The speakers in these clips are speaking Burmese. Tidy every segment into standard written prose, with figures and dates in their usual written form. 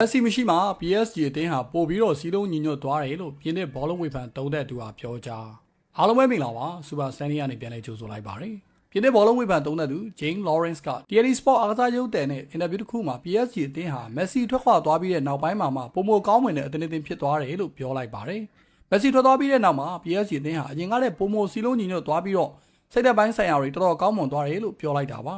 Messi မရှိမှာ PSG အသင်းဟာပို့ပြီးတော့စီးလုံးညီညွတ်သွားတယ်လို့ပြင်သစ်ဘောလုံးဝေဖန်သုံးသပ်သူကပြောကြားအားလုံးပဲမင်္ဂလာပါစူပါစတန်နီကနေပြန်လဲကြိုဆိုလိုက်ပါတယ်ပြင်သစ်ဘောလုံးဝေဖန်သုံးသပ်သူ James Lawrence က TNT Sport အားကစားရုပ်သံနဲ့အင်တာဗျူးတစ်ခုမှာ PSG အသင်းဟာ Messi ထွက်ခွာသွားပြီးတဲ့နောက်ပိုင်းမှာပုံမကောင်းဝင်တဲ့အသင်းအသင်းဖြစ်သွားတယ်လို့ပြောလိုက်ပါတယ် Messi ထွက်သွားပြီးတဲ့နောက်မှာ PSG အသင်းဟာအရင်ကလည်းပုံမစီးလုံးညီညွတ်သွားပြီးတော့စိတ်သက်ပိုင်းဆိုင်ရာတွေတော်တော်ကောင်းမွန်သွားတယ်လို့ပြောလိုက်တာပါ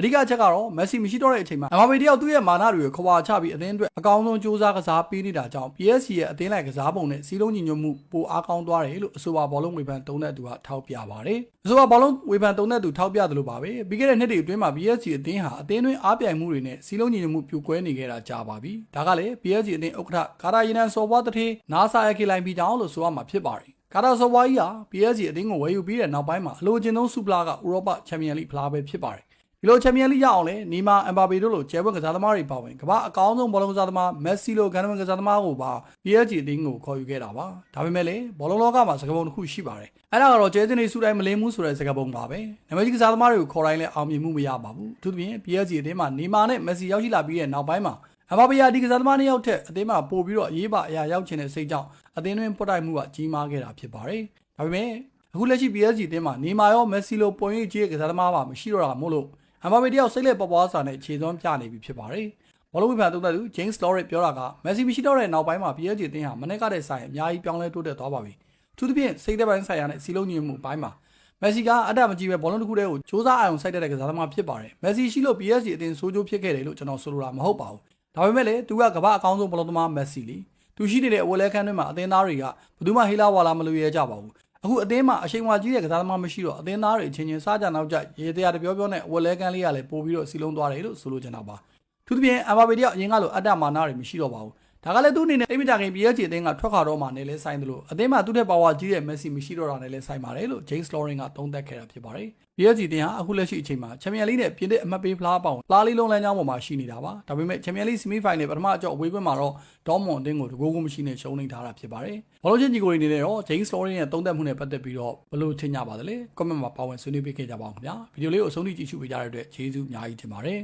အဓိကအချက်ကတော့ Messi မရှိတော့တဲ့အချိန်မှာ Mbappe တယောက်သူ့ရဲ့မာနတွေကိုခွာချပြီးအသင်းအတွက်အကောင်းဆုံးစူးစမ်းကစားပေးနေတာကြောင့် PSG ရဲ့အသင်းလိုက်ကစားပုံနဲ့စီးလုံးညီညွတ်မှုပိုအားကောင်းသွားတယ်လို့အဆိုပါဘောလုံးဝေဖန်သုံးသပ်သူကထောက်ပြပါတယ်။အဆိုပါဘောလုံးဝေဖန်သုံးသပ်သူထောက်ပြတယ်လို့ပါပဲ။ပြီးခဲ့တဲ့နှစ်တွေအတွင်းမှာ PSG အသင်းဟာအသင်းတွင်းအားပြိုင်မှုတွေနဲ့စီးလုံးညီညွတ်မှုပြိုကွဲနေခဲ့တာကြာပါပြီ။ဒါကလည်း PSG အသင်းဥက္ကဋ္ဌကာတာယီနန်စော်ဘွားတထေးနာဆာယကီလိုင်ပီတောင်းလို့ဆိုရမှာဖြစ်ပါတယ်။ကာတာစော်ဘွားကြီးဟာ PSG အသင်းကိုဝယ်ယူပြီးတဲ့နောက်ပိုင်းမှာအလိုချင်ဆုံးဆုဖလားကဥရောပချန်ပီယံလိဖလားပဲဖြစ်ပါတယ်ဒီလိုချန်ပီယံလိရအောင်လဲနီမာအမ်ဘာပေတို့လိုကျဲပွင့်ကစားသမားတွေပါဝင်ကမ္ဘာအကောင်းဆုံးဘောလုံးကစားသမားမက်ဆီလိုဂန်နမန်ကစားသမားကိုပါ PSG အသင်းကိုခေါ်ယူခဲ့တာပါဒါပေမဲ့လည်းဘောလုံးလောကမှာစကားပုံတစ်ခုရှိပါတယ်အဲ့ဒါကတော့ကျဲစင်တွေစူတိုင်းမလင်းဘူးဆိုတဲ့စကားပုံပါပဲနာမည်ကြီးကစားသမားတွေကိုခေါ်တိုင်းလဲအောင်မြင်မှုမရပါဘူးအထူးသဖြင့် PSG အသင်းမှာနီမာနဲ့မက်ဆီရောက်ရှိလာပြီးတဲ့နောက်ပိုင်းမှာအမ်ဘာပေယာဒီကစားသမားနှစ်ယောက်ထက်အသင်းမှာပို့ပြီးတော့အရေးပါအရာရောက်ချင်တဲ့စိတ်ကြောင့်အသင်းတွင်းပွတ်တိုက်မှုကကြီးမားခဲ့တာဖြစ်ပါတယ်ဒါပေမဲ့အခုလက်ရှိ PSG အသင်းမှာနီမာရောမက်ဆီလိုပုံရိပ်ကြီးကစားသမားပါမရှိတော့တာမို့လို့အမ်ဘာပေတယောက်စိတ်လက်ပေါ်ပွားစာနဲ့ခြေစွမ်းပြနေပြီဖြစ်ပါတယ်။ဘောလုံးဝေဖန်သုံးသပ်သူ James Lawrence ပြောတာကမက်ဆီမရှိတော့တဲ့နောက်ပိုင်းမှာ PSG အသင်းဟာမနေ့ကတည်းကဆိုင်အများကြီးပြောင်းလဲတိုးတက်သွားပါပြီ။အထူးသဖြင့်စိတ်သက်ပိုင်းဆိုင်ရာနဲ့စီလုံးညီမှုအပိုင်းမှာမက်ဆီကအတ္တမကြီးပဲဘောလုံးတစ်ခုတည်းကိုစူးစမ်းအောင်စိုက်တဲ့ကစားသမားဖြစ်ပါတယ်။မက်ဆီရှိလို့ PSG အသင်းဆိုးကျိုးဖြစ်ခဲ့တယ်လို့ကျွန်တော်ဆိုလိုတာမဟုတ်ပါဘူး။ဒါပေမဲ့လည်းသူကကမ္ဘာအကောင်းဆုံးဘောလုံးသမားမက်ဆီလေ။သူရှိနေတဲ့အဝယ်လဲခန်းတွင်းမှာအသင်းသားတွေကဘယ်သူမှဟေးလာဝါလာမလို့ရဲကြပါဘူး။အခုအသင်းမှာအချိန်ဝါကြီးတဲ့ကစားသမားမရှိတော့အသင်းသားတွေအချင်းချင်းစားကြနောက်ကြရေတရားတပြောပြောနဲ့ဝက်လဲကန်းလေးကလည်းပို့ပြီးတော့စီလုံးသွားတယ်လို့ဆိုလိုချင်တာပါသူတို့ပြင်အမ်ဘာပေတယောက်အရင်ကလိုအတ္တမာနတွေမရှိတော့ပါဘူးဒါကလည်းသူ့အနေနဲ့တိတ်မကြခင် PSG အသင်းကထွက်ခွာတော့မှနဲ့လဲဆိုင်တယ်လို့အသင်းမှာသူ့တဲ့ပါဝါကြီးတဲ့မက်ဆီမရှိတော့တာနဲ့လဲဆိုင်ပါတယ်လို့ James Lawrence ကသုံးသပ်ခဲ့တာဖြစ်ပါတယ် PSG အသင်းဟာအခုလက်ရှိအချိန်မှာချန်ပီယံလိနဲ့ပြင်သစ်အမှတ်ပေးဖလားပေါင်ဖလားလေးလုံးလမ်းကြောင်းပေါ်မှာရှိနေတာပါဒါပေမဲ့ချန်ပီယံလိဆီမီဖိုင်နယ်ပထမအကြော့အဝေးကွင်းမှာတော့ဒေါမွန်အသင်းကိုတကူကူမရှိနဲ့ရှုံးနေထားတာဖြစ်ပါတယ်ဘောလုံးချင်းညီကိုတွေအနေနဲ့တော့ James Lawrence ရဲ့သုံးသပ်မှုနဲ့ပတ်သက်ပြီးတော့ဘယ်လိုထင်ကြပါသလဲ comment မှာပါဝင်ဆွေးနွေးပေးခဲ့ကြပါဦးခင်ဗျာဗီဒီယိုလေးကိုအဆုံးထိကြည့်ရှုပေးကြတဲ့အတွက်ကျေးဇူးအများကြီးတင်ပါတယ်